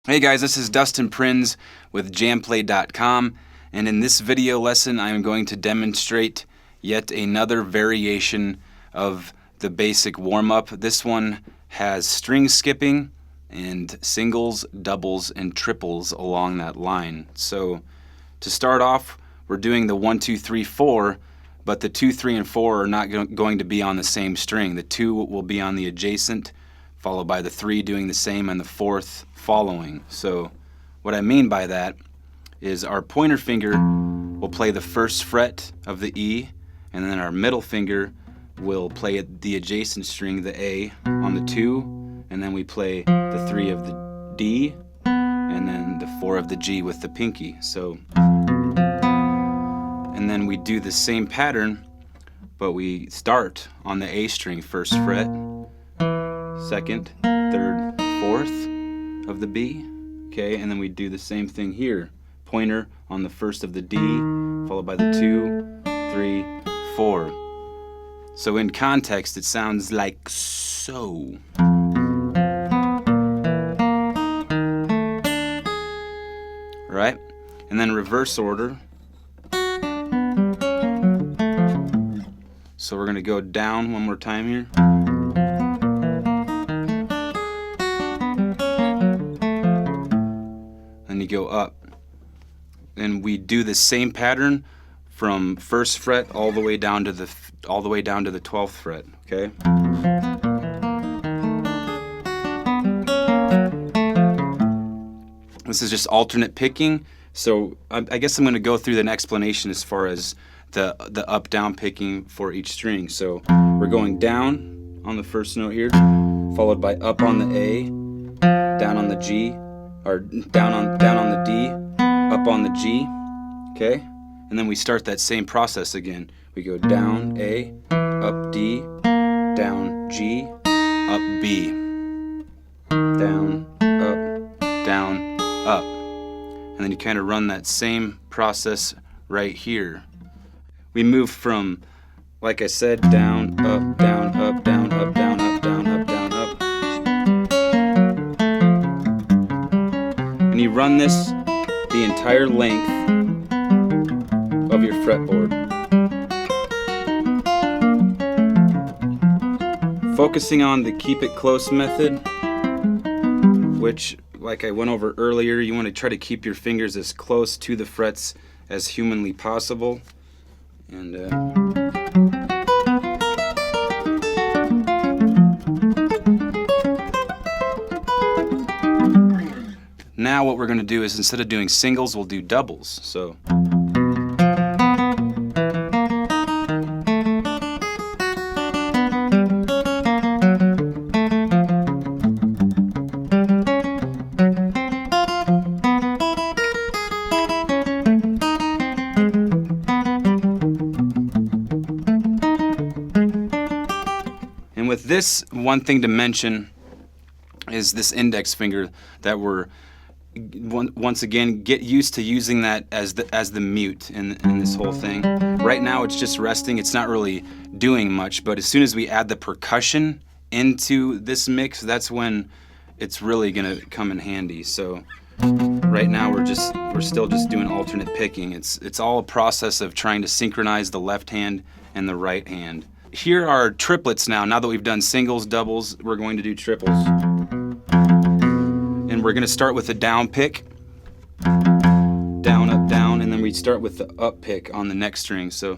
Hey guys, this is Dustin Prinz with Jamplay.com, and in this video lesson I am going to demonstrate yet another variation of the basic warm-up. This one has string skipping and singles, doubles, and triples along that line. So to start off, we're doing the 1, 2, 3, 4, but the 2, 3, and 4 are not going to be on the same string. The 2 will be on the adjacent, followed by the 3 doing the same, and the 4th following. So what I mean by that is our pointer finger will play the 1st fret of the E, and then our middle finger will play the adjacent string, the A, on the 2, and then we play the 3 of the D, and then the 4 of the G with the pinky. So, and then we do the same pattern, but we start on the A string, 1st fret, 2nd, 3rd, 4th of the B, okay, and then we do the same thing here. Pointer on the 1st of the D, followed by the 2, 3, 4. So in context, it sounds like so. Right? And then reverse order. So we're going to go down one more time here. Then you go up. And we do the same pattern from 1st fret all the way down to the 12th fret, okay? This is just alternate picking. So I guess I'm going to go through an explanation as far as the up-down picking for each string. So we're going down on the 1st note here, followed by up on the A, down on the G, or down on the D, up on the G, okay? And then we start that same process again. We go down A, up D, down G, up B, down, up. And then you kind of run that same process right here. We move from, like I said, down, up, down, up, down, up, down, up, down, up, down, up. And you run this the entire length of your fretboard. Focusing on the keep it close method, which, like I went over earlier, you want to try to keep your fingers as close to the frets as humanly possible. And now what we're going to do is, instead of doing singles, we'll do doubles. So with this, one thing to mention is this index finger that we're, once again, get used to using that as the mute in this whole thing. Right now it's just resting, it's not really doing much, but as soon as we add the percussion into this mix, that's when it's really gonna come in handy. So right now we're still just doing alternate picking. It's all a process of trying to synchronize the left hand and the right hand. Here are triplets now. Now that we've done singles, doubles, we're going to do triples. And we're going to start with a down pick. Down, up, down, and then we start with the up pick on the next string. So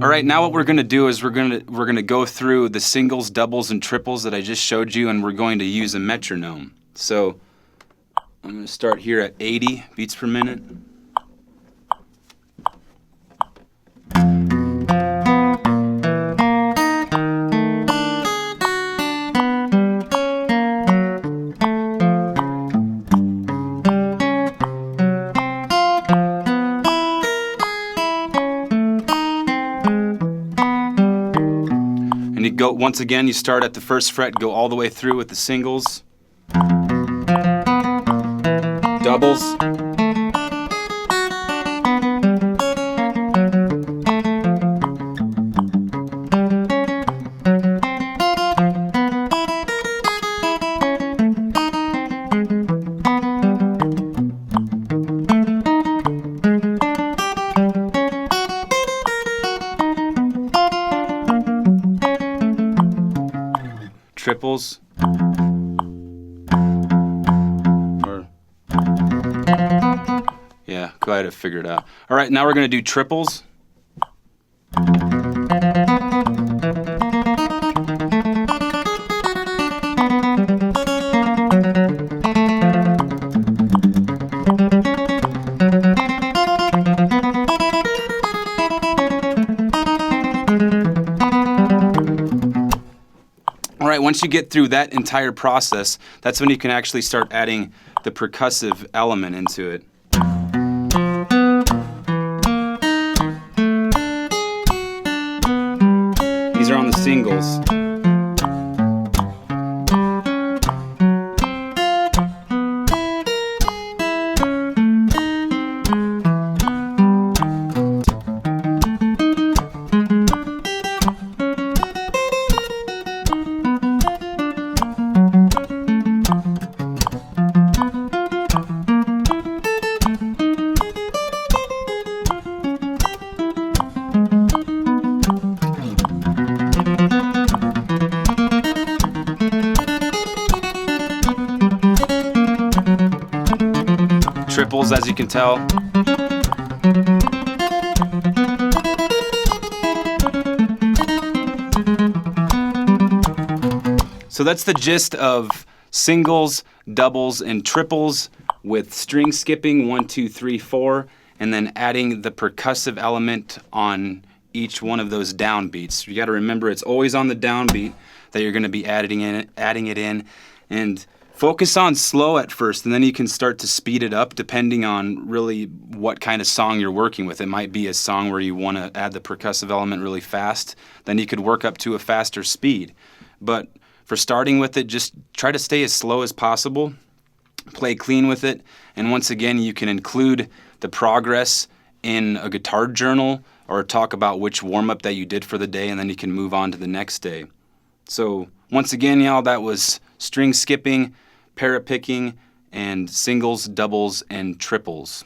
Alright, now what we're going to do is we're going to go through the singles, doubles, and triples that I just showed you, and we're going to use a metronome. So I'm going to start here at 80 beats per minute. And you go, once again, you start at the first fret, go all the way through with the singles, doubles, triples, or yeah, go ahead and figure it out. All right, now we're going to do triples. All right, once you get through that entire process, that's when you can actually start adding the percussive element into it. These are on the singles. Triples, as you can tell. So that's the gist of singles, doubles, and triples with string skipping 1, 2, 3, 4, and then adding the percussive element on each one of those downbeats. You got to remember it's always on the downbeat that you're going to be adding it in, and focus on slow at first, and then you can start to speed it up depending on really what kind of song you're working with. It might be a song where you want to add the percussive element really fast, then you could work up to a faster speed. But for starting with it, just try to stay as slow as possible, play clean with it, and once again, you can include the progress in a guitar journal or talk about which warm-up that you did for the day, and then you can move on to the next day. So once again, y'all, that was string skipping, para picking, and singles, doubles, and triples.